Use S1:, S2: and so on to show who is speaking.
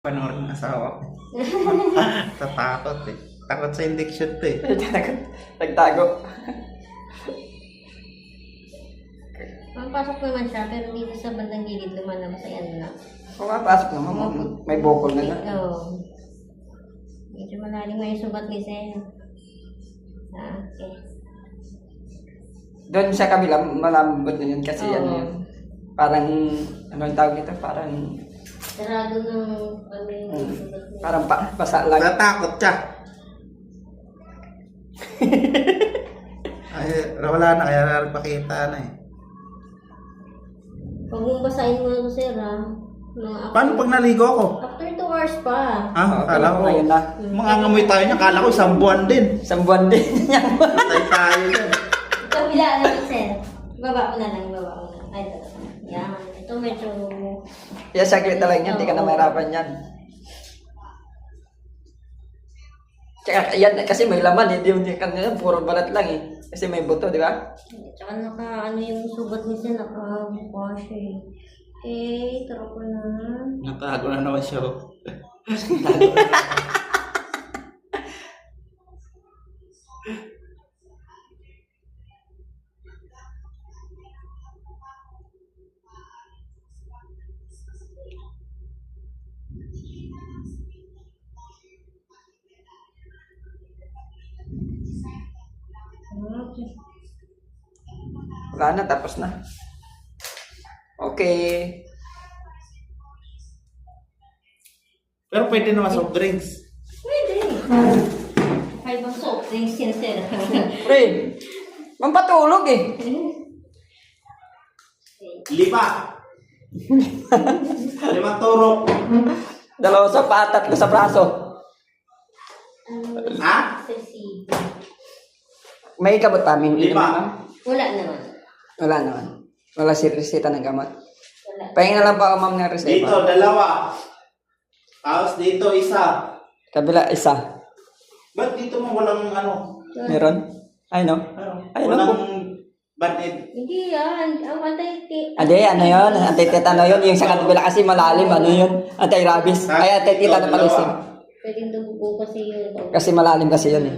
S1: Panoorin ng asawa ko. Tatakot eh. Takot sa injection to eh.
S2: Nagtago.
S3: Papasok naman siya, pero dito sa bandang gilid lumalabas ay ano na.
S2: Pumapasok naman. May bokol na na.
S3: Oo. Medyo malalim nga yung sugat ni Sen. Okay.
S2: Doon sa kabila, malambot na yun kasi
S3: Oo.
S2: ano yun. Parang, ano yung tawag nito? Parang,
S3: Sarado ng yung sugat niya.
S2: parang basa lang.
S1: Natakot siya. Ay, wala na kaya nagpakita na eh.
S3: Huwag mong basahin mo ito, sir, ha?
S1: Paano pag naligo ako?
S3: After 2 hours pa.
S1: Ah, kala ko.
S2: Ayun na.
S1: Mangangamoy tayo niya. Kala ko isang buwan din.
S2: Isang buwan din niya.
S1: Patay tayo dyan.
S3: Kabila naman, sir. Baba ko na lang, baba ko na. Ay, ito. Yan. Ito medyo...
S2: Kaya saglit na lang yan, hindi ka na mahirapan yan. Tsaka yan, kasi may laman, hindi kanina, puro balat lang eh. Kasi may buto, di ba?
S3: Tsaka ano yung sugat ni Sen, nakabuka siya eh. Okay, tara ko na.
S1: Natago na naman siya.
S3: Okay.
S2: Wala na, tapos na. Okay.
S1: Pero pwede naman soft drinks.
S3: Pwede. Ay, bang soft drinks yan, sir.
S2: Pre, mampatulog eh.
S1: Lima. Limang turok.
S2: 2 sa paa, 3 sa braso.
S1: Ha?
S3: Sexy.
S2: May gamot pa, may
S1: Lima.
S3: Wala naman.
S2: Wala naman. Wala si reseta ng gamot.
S3: Wala.
S2: Pahingin na lang pa ako, ma'am, ng reseta.
S1: Dito, 2. Tapos dito, 1.
S2: Kabila, isa.
S1: Ba't dito mo walang ano?
S2: Meron? Ay, no? Ay, no?
S1: Walang band-aid.
S3: Hindi yan. Ang anti-tip.
S2: Ade, ano yun? Anti-tetano yun. Yung sa kabila kasi malalim, ano yun? Anti-rabies. Ay, anti-tetano pala.
S3: Pwedeng dugo kasi yun.
S2: Kasi malalim kasi yun eh.